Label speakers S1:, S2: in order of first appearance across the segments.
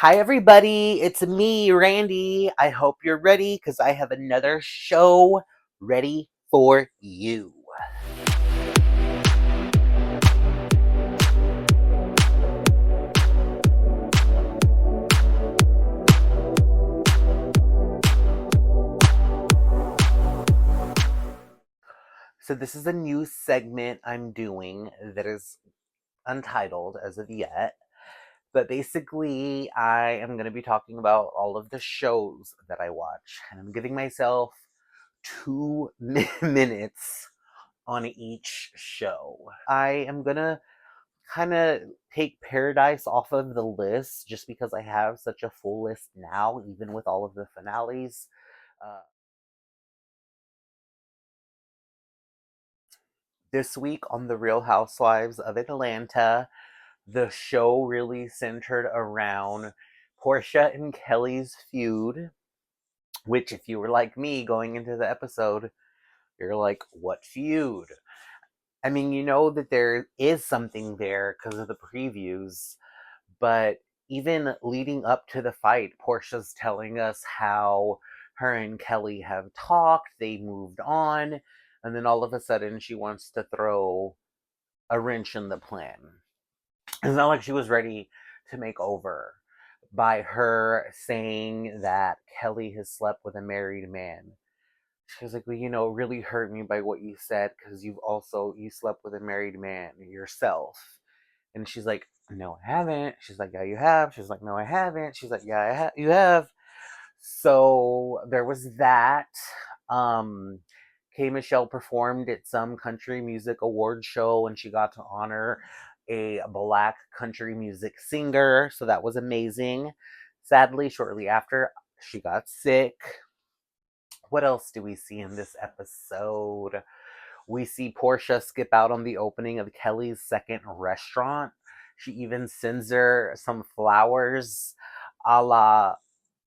S1: Hi, everybody. It's me, Randy. I hope you're ready because I have another show ready for you. So, this is a new segment I'm doing that is untitled as of yet. But basically, I am going to be talking about all of the shows that I watch. And I'm giving myself 2 minutes on each show. I am going to kind of take Paradise off of the list just because I have such a full list now, even with all of the finales. Uh, this week on The Real Housewives of Atlanta, the show really centered around Portia and Kelly's feud, which, if you were like me going into the episode, you're like, what feud? I mean, you know that there is something there because of the previews, but even leading up to the fight, Portia's telling us how her and Kelly have talked, they moved on, and then all of a sudden she wants to throw a wrench in the plan. It's not like she was ready to make over by her saying that Kelly has slept with a married man. She was like, well, it really hurt me by what you said because you slept with a married man yourself. And she's like, no, I haven't. She's like, yeah, you have. She's like, no, I haven't. She's like, yeah, you have. So there was that. Um, K. Michelle performed at some country music award show and she got to honor a black country music singer. So that was amazing. Sadly, shortly after, she got sick. What else do we see in this episode? We see Portia skip out on the opening of Kelly's second restaurant. She even sends her some flowers a la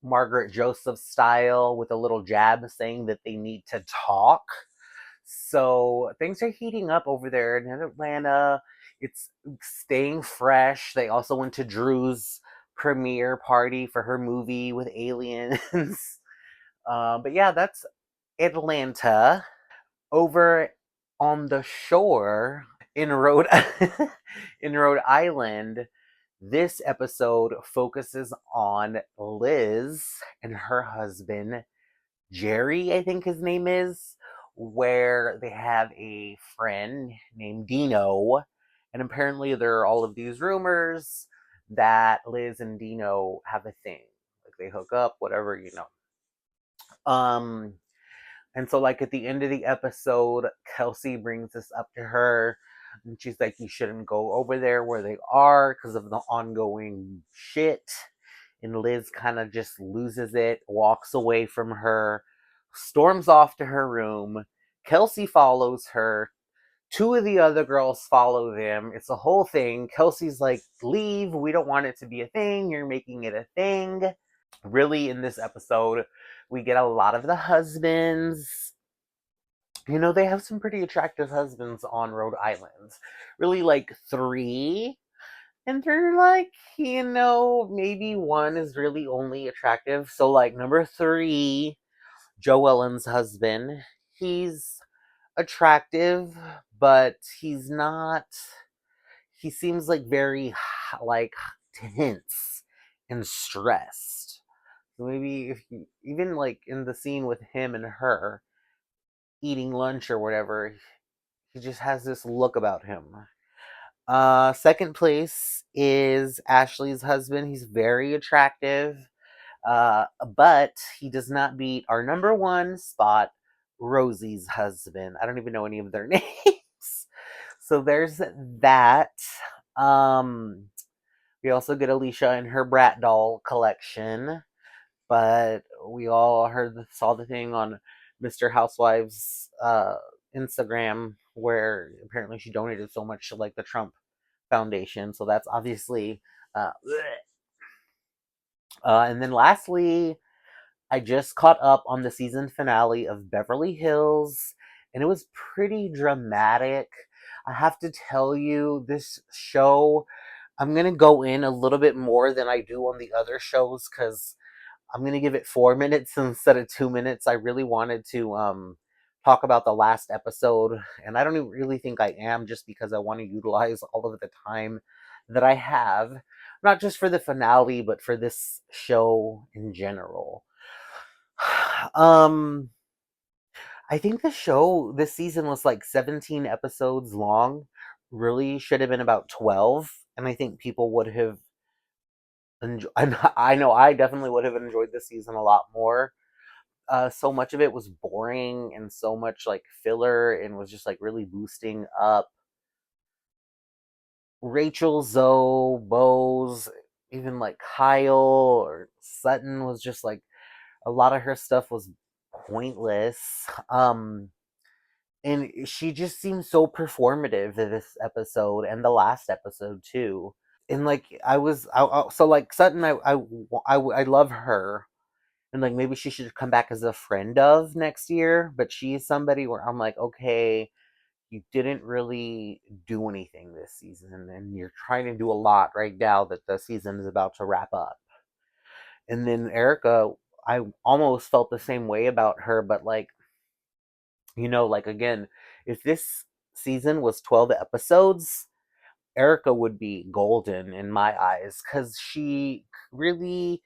S1: Margaret Joseph style with a little jab saying that they need to talk. So things are heating up over there in Atlanta. It's staying fresh. They also went to Drew's premiere party for her movie with aliens. But yeah, that's Atlanta. Over on the shore in Rhode in Rhode Island, this episode focuses on Liz and her husband Jerry, I think his name is, where they have a friend named Dino, and apparently there are all of these rumors that Liz and Dino have a thing, like they hook up, whatever. Um, and so, like, at the end of the episode, Kelsey brings this up to her. And she's like, you shouldn't go over there where they are because of the ongoing shit. And Liz kind of just loses it, walks away from her, storms off to her room. Kelsey follows her. Two of the other girls follow them. It's a whole thing. Kelsey's like, leave. We don't want it to be a thing. You're making it a thing. Really, in this episode, we get a lot of the husbands. They have some pretty attractive husbands on Rhode Island. Really, like three. And they're like, maybe one is really only attractive. So, like, number three, Joe Ellen's husband, he's attractive, but he's not. He seems like very, like, tense and stressed. So maybe if you, even like in the scene with him and her eating lunch or whatever, he just has this look about him. Second place is Ashley's husband. He's very attractive, but he does not beat our number one spot, Rosie's husband. I don't even know any of their names. So there's that. Um, we also get Alicia and her Brat doll collection, but we all saw the thing on Mr. Housewives Instagram where apparently she donated so much to like the Trump Foundation, so that's obviously and then lastly, I just caught up on the season finale of Beverly Hills, and it was pretty dramatic. I have to tell you, this show, I'm gonna go in a little bit more than I do on the other shows because I'm gonna give it 4 minutes instead of 2 minutes. I really wanted to talk about the last episode, and I don't even really think I am just because I want to utilize all of the time that I have, not just for the finale, but for this show in general. um I think the show this season was like 17 episodes long. Really should have been about 12, and I think people would have enjoyed. I know I definitely would have enjoyed this season a lot more. So much of it was boring and so much like filler and was just like really boosting up Rachel, Zoe, Bose, even like Kyle or Sutton was just like a lot of her stuff was pointless. And she just seemed so performative in this episode and the last episode too. And like so like Sutton, I love her, and like maybe she should come back as a friend of next year. But she's somebody where I'm like, okay, you didn't really do anything this season, and you're trying to do a lot right now that the season is about to wrap up. And then Erica, I almost felt the same way about her, but like like again, if this season was 12 episodes, Erica would be golden in my eyes because she really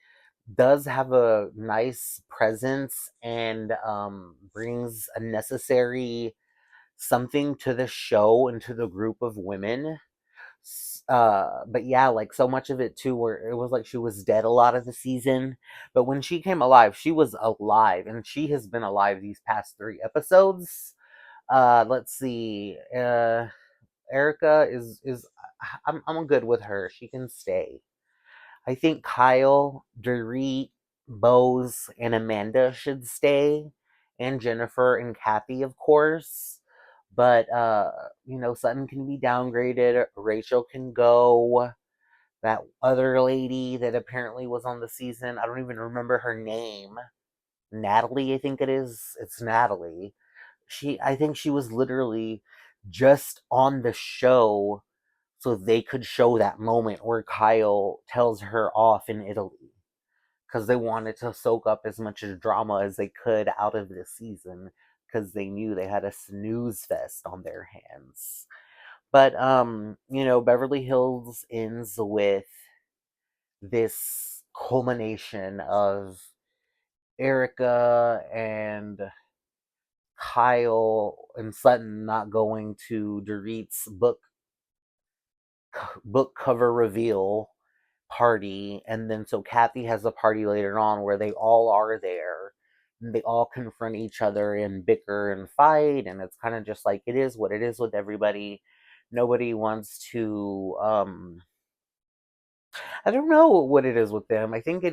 S1: does have a nice presence and brings a necessary something to the show and to the group of women. But yeah, like so much of it too, where it was like she was dead a lot of the season, but when she came alive, she was alive, and she has been alive these past 3 episodes. Let's see. Erica is I'm good with her. She can stay. I think Kyle, Dorit, Bose, and Amanda should stay, and Jennifer and Kathy, of course. But Sutton can be downgraded. Rachel can go. That other lady that apparently was on the season, I don't even remember her name. Natalie, I think it is. It's Natalie. I think she was literally just on the show so they could show that moment where Kyle tells her off in Italy because they wanted to soak up as much drama as they could out of this season because they knew they had a snooze fest on their hands. But Beverly Hills ends with this culmination of Erica and Kyle and Sutton not going to Dorit's book cover reveal party, and then so Kathy has a party later on where they all are there. And they all confront each other and bicker and fight, and it's kind of just like it is what it is with everybody. Nobody wants to. I don't know what it is with them. I think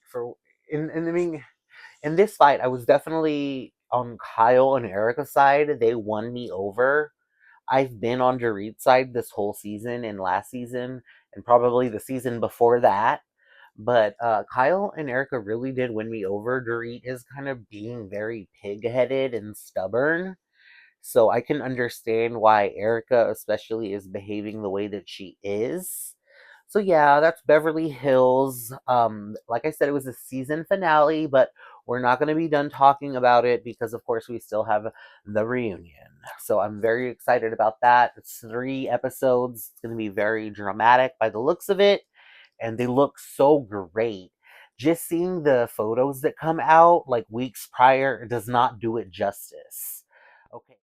S1: for I mean in this fight, I was definitely on Kyle and Erica's side. They won me over. I've been on Dorit's side this whole season and last season and probably the season before that. But Kyle and Erica really did win me over. Dorit is kind of being very pig-headed and stubborn. So I can understand why Erica especially is behaving the way that she is. So yeah, that's Beverly Hills. Like I said, it was a season finale, but we're not going to be done talking about it because of course we still have the reunion. So I'm very excited about that. It's 3 episodes. It's going to be very dramatic by the looks of it, and they look so great. Just seeing the photos that come out like weeks prior does not do it justice. Okay.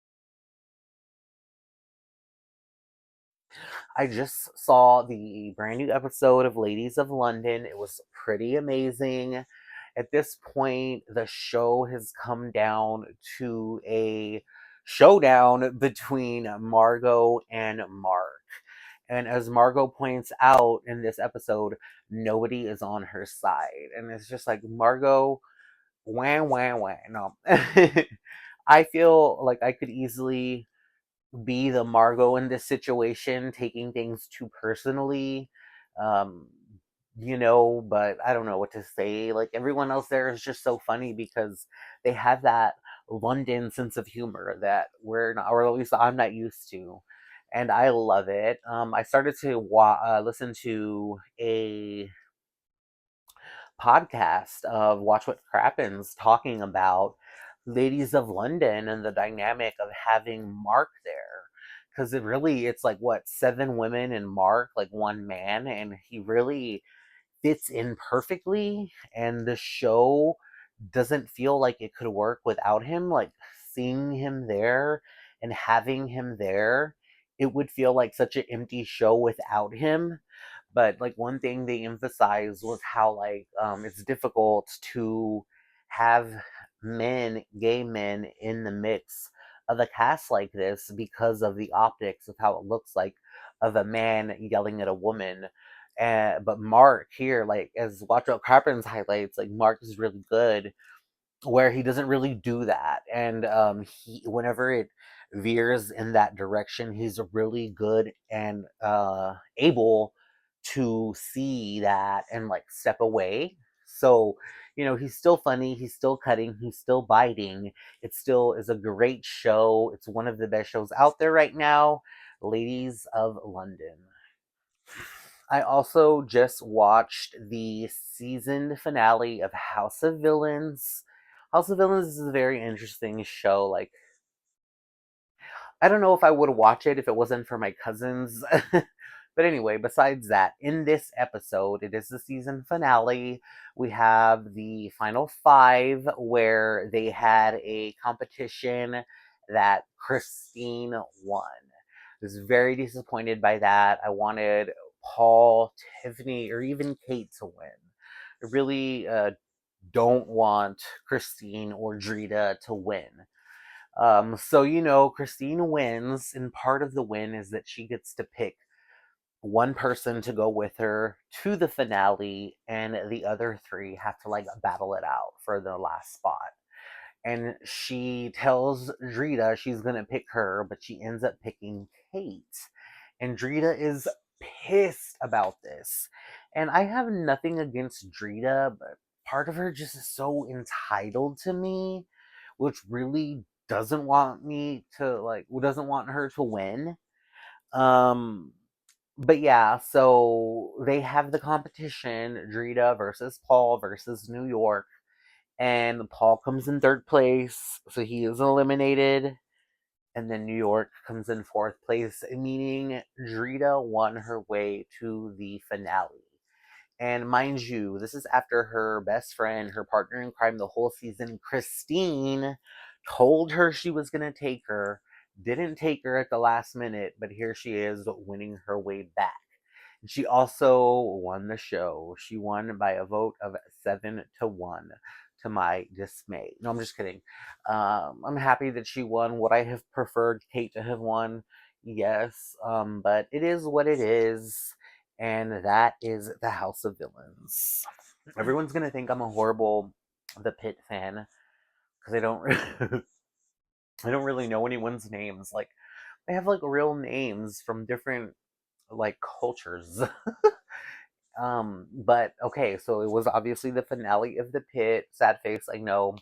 S1: I just saw the brand new episode of Ladies of London. It was pretty amazing. At this point, the show has come down to a showdown between Margot and Mark. And as Margot points out in this episode, nobody is on her side. And it's just like, Margot, wham, wham, wham. No. I feel like I could easily be the Margot in this situation, taking things too personally. Um, but I don't know what to say. Like everyone else there is just so funny because they have that London sense of humor that we're not, or at least I'm not used to. and I love it. I started to listen to a podcast of Watch What Crappens talking about Ladies of London and the dynamic of having Mark there. Because it's like what, seven women and Mark, like one man, and he really fits in perfectly. And the show doesn't feel like it could work without him. Like seeing him there and having him there, it would feel like such an empty show without him. But like one thing they emphasized was how like it's difficult to have gay men in the mix of a cast like this because of the optics of how it looks like of a man yelling at a woman. But Mark here, like as Watcho Carpen's highlights, like Mark is really good where he doesn't really do that, and he whenever it veers in that direction, he's really good and able to see that and like step away. So he's still funny, he's still cutting, he's still biting. It still is a great show. It's one of the best shows out there right now. Ladies of London. I also just watched the season finale of House of Villains. House of Villains is a very interesting show. Like, I don't know if I would watch it if it wasn't for my cousins. But anyway, besides that, in this episode, it is the season finale. We have the final five where they had a competition that Christine won. I was very disappointed by that. I wanted Paul, Tiffany, or even Kate to win. I really don't want Christine or Drita to win. So Christine wins, and part of the win is that she gets to pick one person to go with her to the finale, and the other three have to like battle it out for the last spot. And she tells Drita she's gonna pick her, but she ends up picking Kate. And Drita is pissed about this. And I have nothing against Drita, but part of her just is so entitled to me, which really doesn't want her to win. Um but yeah, so they have the competition, Drita versus Paul versus New York, and Paul comes in third place, so he is eliminated. And then New York comes in fourth place, meaning Drita won her way to the finale. And mind you, this is after her best friend, her partner in crime the whole season, Christine, told her she was going to take her, didn't take her at the last minute, but here she is winning her way back. She also won the show. She won by a vote of 7-1, to my dismay. No, I'm just kidding. I'm happy that she won. Would I have preferred Kate to have won? Yes. But it is what it is, and that is the House of Villains. Everyone's gonna think I'm a horrible The Pitt fan because I don't I don't really know anyone's names. Like they have like real names from different like cultures. But okay, so it was obviously the finale of The Pit. Sad face, I know.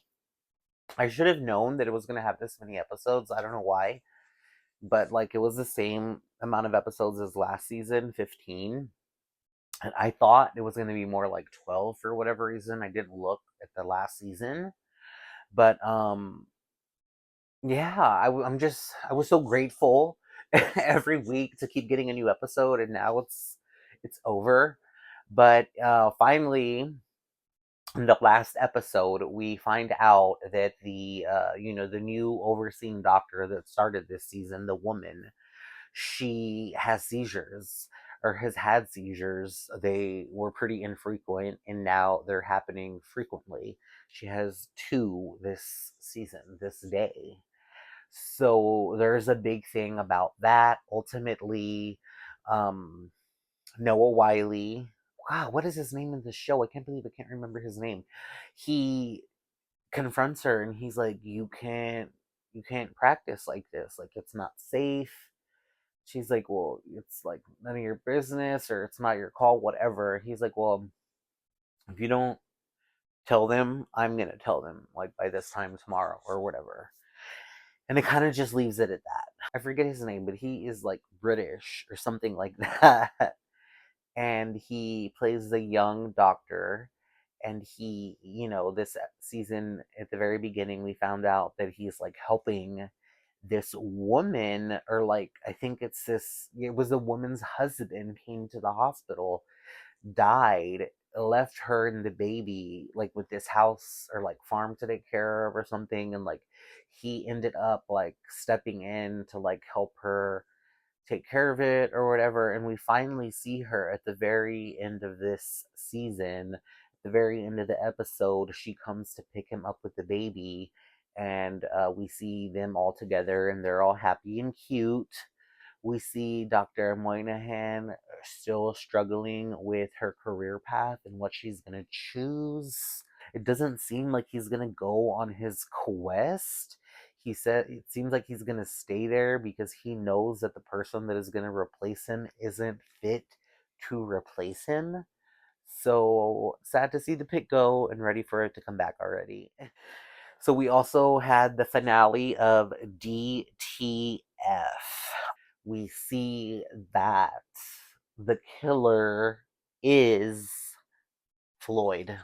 S1: I should have known that it was gonna have this many episodes. I don't know why, but like it was the same amount of episodes as last season, 15. And I thought it was gonna be more like 12 for whatever reason. I didn't look at the last season, but yeah, I was so grateful every week to keep getting a new episode, and now it's over. But finally, in the last episode, we find out that the new overseeing doctor that started this season, the woman, she has seizures or has had seizures. They were pretty infrequent, and now they're happening frequently. She has two this season, this day. So there's a big thing about that. Ultimately, um, Noah Wiley. Wow, what is his name in the show? I can't believe I can't remember his name. He confronts her and he's like, you can't practice like this. Like it's not safe. She's like, well, it's like none of your business or it's not your call, whatever. He's like, well, if you don't tell them, I'm gonna tell them like by this time tomorrow or whatever. And it kind of just leaves it at that. I forget his name, but he is like British or something like that. And he plays the young doctor. And he, this season at the very beginning, we found out that he's like helping this woman, or like, I think it was a woman's husband came to the hospital, died, left her and the baby like with this house or like farm to take care of or something, and like he ended up like stepping in to like help her take care of it or whatever. And we finally see her at the very end of this season, at the very end of the episode. She comes to pick him up with the baby, and we see them all together and they're all happy and cute. We see Dr. Moynihan still struggling with her career path and what she's going to choose. It doesn't seem like he's going to go on his quest. He said it seems like he's going to stay there because he knows that the person that is going to replace him isn't fit to replace him. So sad to see the pit go and ready for it to come back already. So we also had the finale of DTF. We see that the killer is Floyd.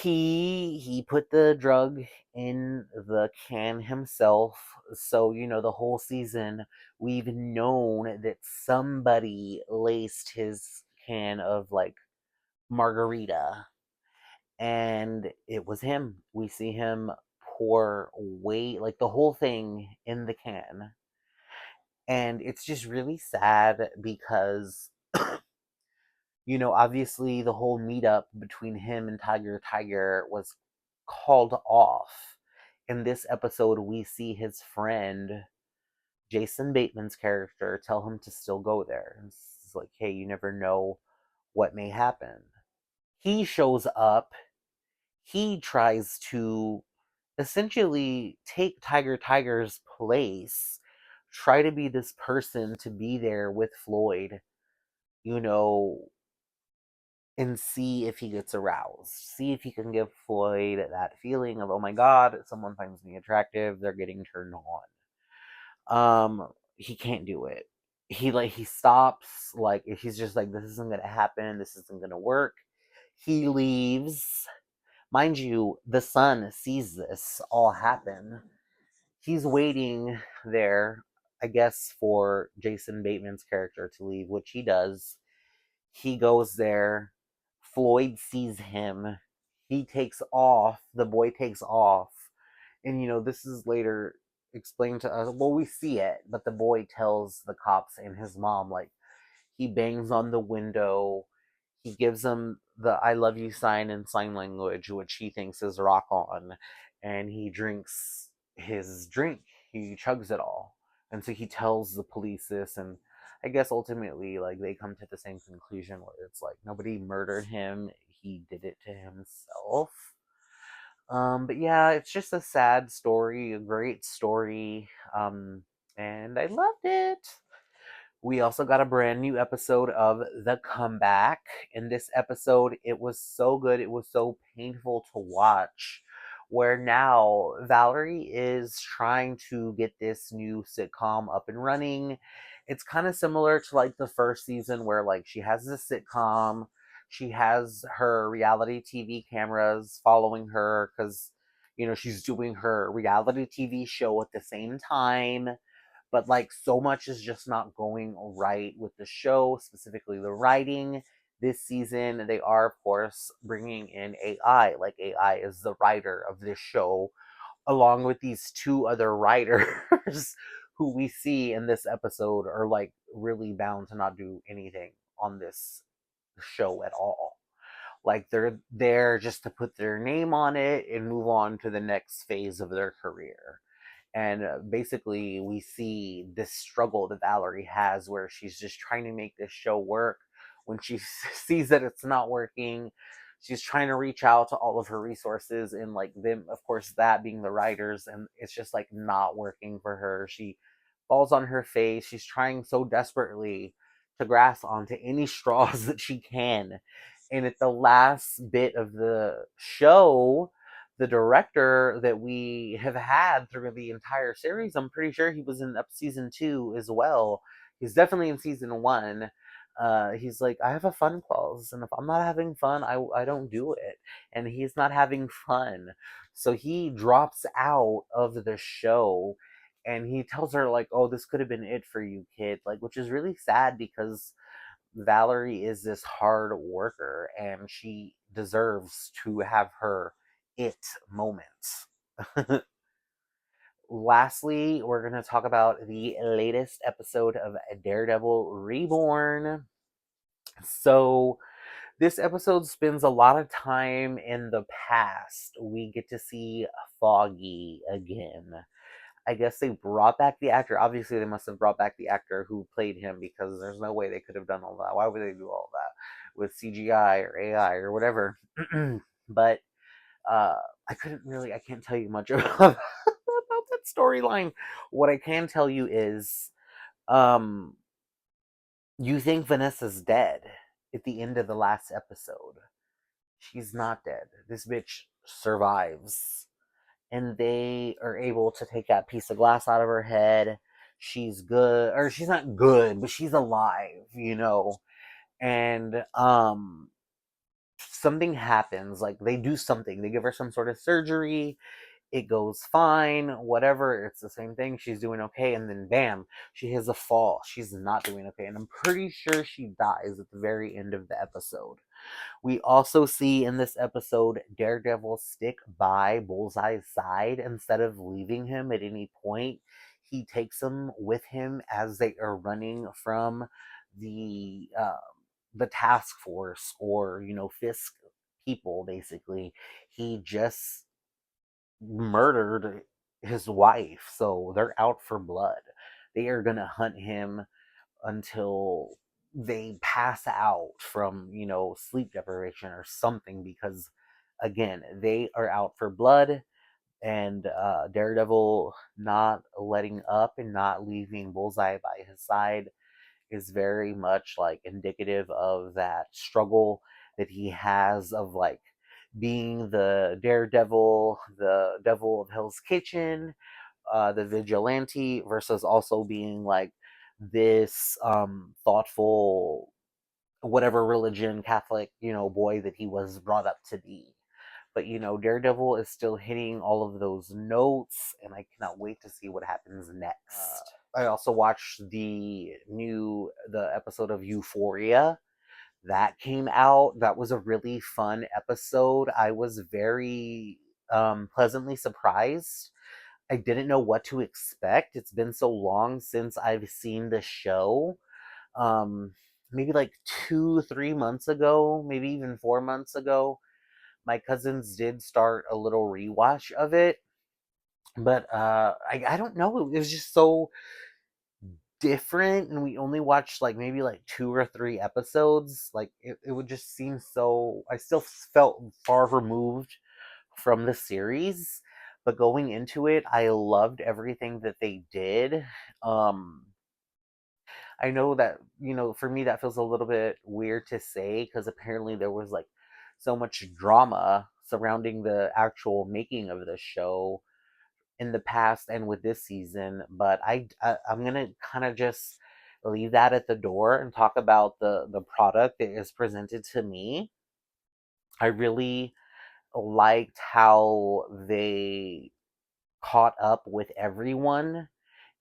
S1: He put the drug in the can himself. So, the whole season we've known that somebody laced his can of like margarita, and it was him. We see him pour like the whole thing in the can. And it's just really sad because obviously the whole meetup between him and Tiger was called off. In this episode, we see his friend, Jason Bateman's character, tell him to still go there. It's like, hey, you never know what may happen. He shows up. He tries to essentially take Tiger's place, try to be this person to be there with Floyd, you know, and see if he gets aroused. See if he can give Floyd that feeling of, oh my god, someone finds me attractive, they're getting turned on. He can't do it. He stops, like he's just like, this isn't gonna happen, this isn't gonna work. He leaves. Mind you, the son sees this all happen. He's waiting there, I guess, for Jason Bateman's character to leave, which he does. He goes there. Floyd sees him. He takes off. The boy takes off. And, this is later explained to us. Well, we see it, but the boy tells the cops and his mom, like, he bangs on the window. He gives them the I love you sign in sign language, which he thinks is rock on. And he drinks his drink. He chugs it all. And so he tells the police this, and I guess ultimately, like, they come to the same conclusion where it's like nobody murdered him, he did it to himself. But yeah, it's just a sad story, a great story, and I loved it. We also got a brand new episode of The Comeback. In this episode, it was so good. It was so painful to watch. Where now Valerie is trying to get this new sitcom up and running. It's kind of similar to like the first season where like she has the sitcom, she has her reality TV cameras following her because she's doing her reality TV show at the same time, but like so much is just not going right with the show, specifically the writing. This season they are of course bringing in AI. Like AI is the writer of this show, along with these two other writers who we see in this episode are like really bound to not do anything on this show at all. Like they're there just to put their name on it and move on to the next phase of their career. And basically, we see this struggle that Valerie has where she's just trying to make this show work. When she sees that it's not working, she's trying to reach out to all of her resources, and like them, of course, that being the writers, and it's just like not working for her. She falls on her face. She's trying so desperately to grasp onto any straws that she can. And at the last bit of the show, the director that we have had through the entire series, I'm pretty sure he was in season 2 as well. He's definitely in season 1. He's like, I have a fun clause, and if I'm not having fun, I don't do it. And he's not having fun. So he drops out of the show, and he tells her, like, oh, this could have been it for you, kid. Like, which is really sad because Valerie is this hard worker and she deserves to have her it moment. Lastly, we're going to talk about the latest episode of Daredevil Reborn. So, this episode spends a lot of time in the past. We get to see Foggy again. I guess they brought back the actor. Obviously, they must have brought back the actor who played him because there's no way they could have done all that. Why would they do all that with CGI or AI or whatever? But uh, I can't tell you much about that storyline. What I can tell you is, um, you think Vanessa's dead at the end of the last episode. She's not dead. This bitch survives. And they are able to take that piece of glass out of her head. She's good, or she's not good, but she's alive, And something happens, like they do something, they give her some sort of surgery, it goes fine, whatever, it's the same thing, she's doing okay, and then bam, she has a fall, she's not doing okay, and I'm pretty sure she dies at the very end of the episode. We also see in this episode Daredevil stick by Bullseye's side instead of leaving him at any point. He takes him with him as they are running from the uh, the task force, or Fisk people. Basically, he just murdered his wife, so they're out for blood. They are gonna hunt him until they pass out from, sleep deprivation or something, because again, they are out for blood. And Daredevil not letting up and not leaving Bullseye by his side is very much like indicative of that struggle that he has of like being the daredevil, the devil of Hell's Kitchen, the vigilante, versus also being like this thoughtful, whatever religion, Catholic, boy that he was brought up to be. But Daredevil is still hitting all of those notes, and I cannot wait to see what happens next. I also watched the episode of Euphoria that came out. That was a really fun episode. I was very pleasantly surprised. I didn't know what to expect. It's been so long since I've seen the show. Um, Maybe like 2, 3 months ago, maybe even 4 months ago, my cousins did start a little rewatch of it. But I don't know. It was just so different, and we only watched like maybe like 2 or 3 episodes. Like it would just seem so. I still felt far removed from the series, but going into it, I loved everything that they did. um I know that, for me that feels a little bit weird to say, because apparently there was like so much drama surrounding the actual making of the show in the past and with this season. But I'm gonna kind of just leave that at the door and talk about the product that is presented to me. I really liked how they caught up with everyone.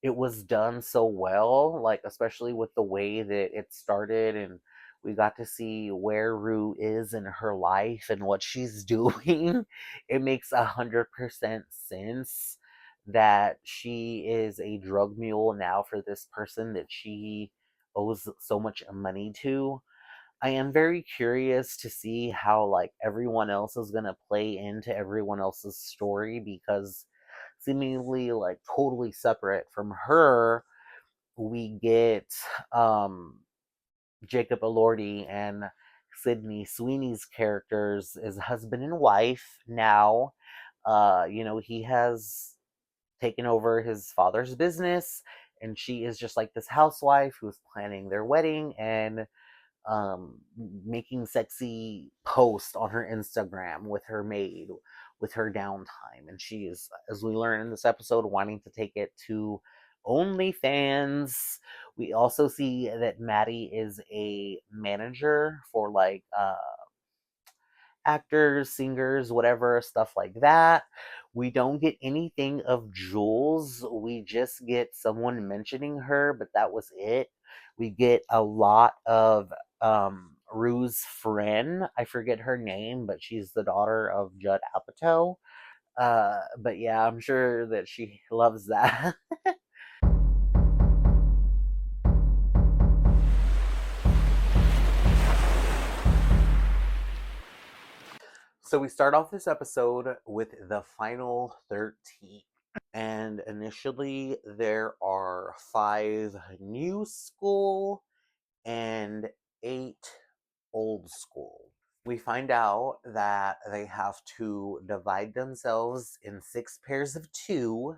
S1: It was done so well, like especially with the way that it started, and we got to see where Rue is in her life and what she's doing. It makes 100% sense that she is a drug mule now for this person that she owes so much money to. I am very curious to see how like everyone else is gonna play into everyone else's story, because seemingly like totally separate from her, we get um Jacob Elordi and Sydney Sweeney's characters as husband and wife now. He has taken over his father's business, and she is just like this housewife who's planning their wedding, and um, making sexy posts on her Instagram with her maid, with her downtime. And she is, as we learn in this episode, wanting to take it to OnlyFans. We also see that Maddie is a manager for like actors, singers, whatever, stuff like that. We don't get anything of Jules. We just get someone mentioning her, but that was it. We get a lot of Rue's friend. I forget her name, but she's the daughter of Judd Apatow. But yeah, I'm sure that she loves that. So we start off this episode with the final 13. And initially, there are 5 new school and 8 old school. We find out that they have to divide themselves in 6 pairs of 2,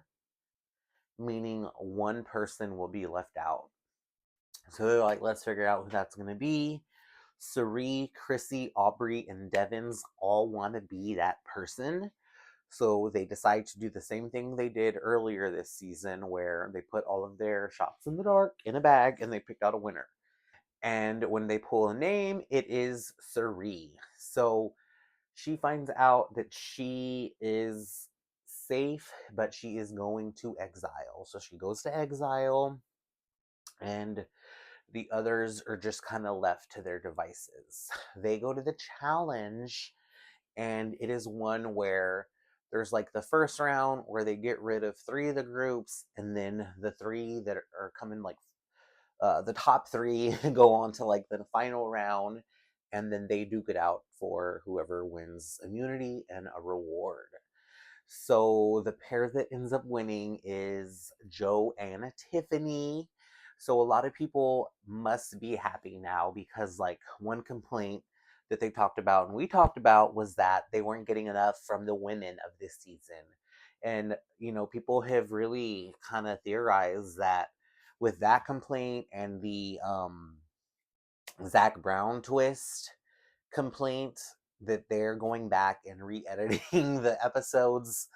S1: meaning one person will be left out. So they're like, let's figure out who that's going to be. Cerie, Chrissy, Aubrey, and Devins all want to be that person. So they decide to do the same thing they did earlier this season, where they put all of their shots in the dark in a bag and they picked out a winner. And when they pull a name, it is Cerie. So she finds out that she is safe, but she is going to exile. So she goes to exile, and the others are just kind of left to their devices. They go to the challenge, and it is one where there's like the first round where they get rid of 3 of the groups, and then the 3 that are coming, like the top 3 go on to like the final round, and then they duke it out for whoever wins immunity and a reward. So the pair that ends up winning is Joe and Tiffany. So a lot of people must be happy now, because like one complaint that they talked about and we talked about was that they weren't getting enough from the women of this season. And people have really kind of theorized that with that complaint and the Zach Brown twist complaint, that they're going back and re-editing the episodes,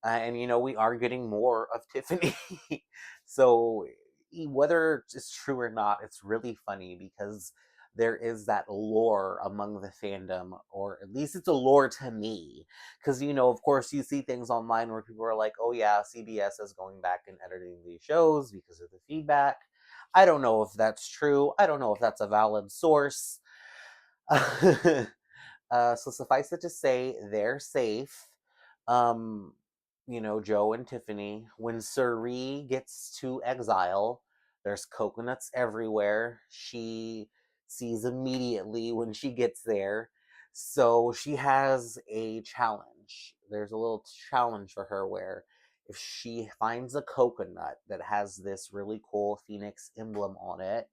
S1: and we are getting more of Tiffany. So whether it's true or not, it's really funny, because there is that lore among the fandom, or at least it's a lore to me. Because of course, you see things online where people are like, "Oh yeah, CBS is going back and editing these shows because of the feedback." I don't know if that's true. I don't know if that's a valid source. So suffice it to say, they're safe. Um, Joe and Tiffany. When Cerie gets to exile, there's coconuts everywhere. She sees immediately when she gets there. So she has a challenge. There's a little challenge for her where if she finds a coconut that has this really cool phoenix emblem on it,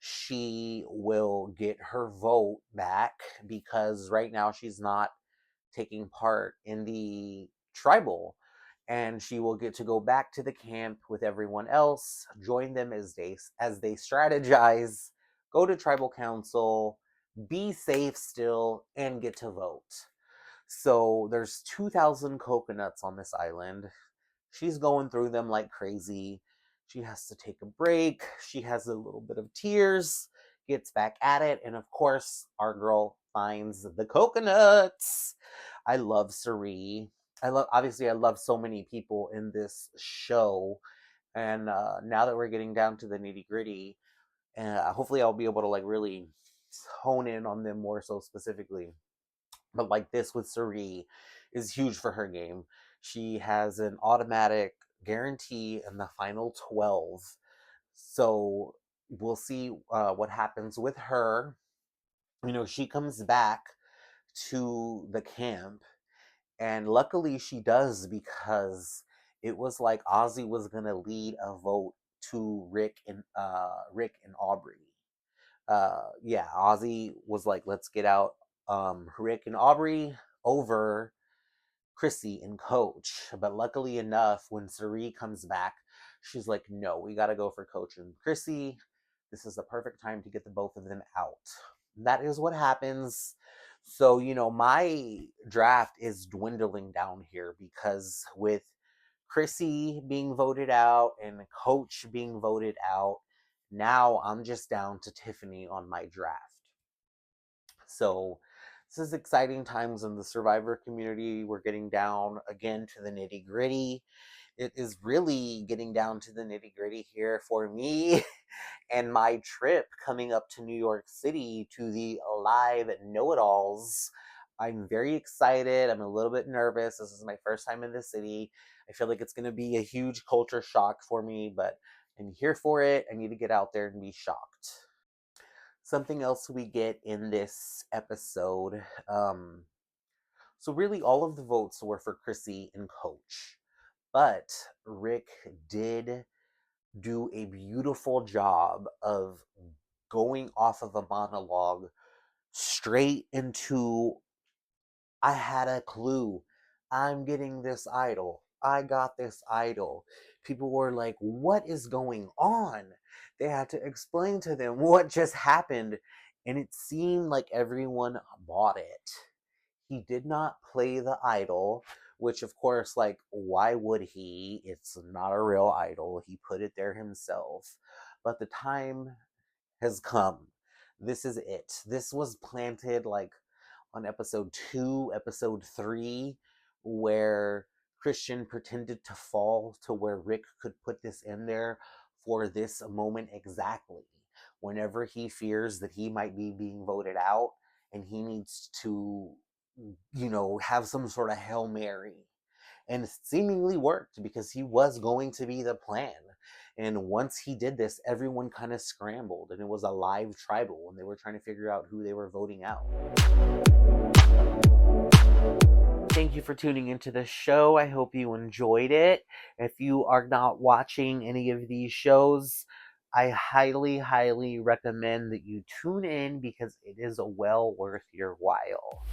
S1: she will get her vote back, because right now she's not taking part in the tribal, and she will get to go back to the camp with everyone else, join them as they strategize, go to tribal council, be safe still, and get to vote. So there's 2,000 coconuts on this island. She's going through them like crazy. She has to take a break. She has a little bit of tears, gets back at it, and of course, our girl finds the coconuts. I love Cerie. I love so many people in this show. And now that we're getting down to the nitty gritty, hopefully I'll be able to like really hone in on them more so specifically. But like this with Cerie is huge for her game. She has an automatic guarantee in the final 12. So we'll see what happens with her. She comes back to the camp, and luckily she does, because it was like Ozzy was gonna lead a vote to Rick and Aubrey. Yeah, Ozzy was like, let's get out Rick and Aubrey over Chrissy and Coach. But luckily enough, when Cerie comes back, she's like, no, we gotta go for Coach and Chrissy. This is the perfect time to get the both of them out. That is what happens. So, my draft is dwindling down here because with Chrissy being voted out and Coach being voted out, now I'm just down to Tiffany on my draft. So, this is exciting times in the Survivor community. We're getting down again to the nitty gritty. It is really getting down to the nitty gritty here for me and my trip coming up to New York City to the live Know It Alls. I'm very excited. I'm a little bit nervous. This is my first time in the city. I feel like it's going to be a huge culture shock for me, but I'm here for it. I need to get out there and be shocked. Something else we get in this episode. So, really, all of the votes were for Chrissy and Coach. But Rick did do a beautiful job of going off of a monologue straight into I had a clue. I'm getting this idol. I got this idol. People were like, what is going on? They had to explain to them what just happened. And it seemed like everyone bought it. He did not play the idol, which, of course, like, why would he? It's not a real idol. He put it there himself. But the time has come. This is it. This was planted like on episode 2, episode 3, where Christian pretended to fall to where Rick could put this in there for this moment exactly. Whenever he fears that he might be being voted out and he needs to, have some sort of Hail Mary. And it seemingly worked because he was going to be the plan. And once he did this, everyone kind of scrambled, and it was a live tribal, and they were trying to figure out who they were voting out. Thank you for tuning into the show. I hope you enjoyed it. If you are not watching any of these shows, I highly, highly recommend that you tune in because it is well worth your while.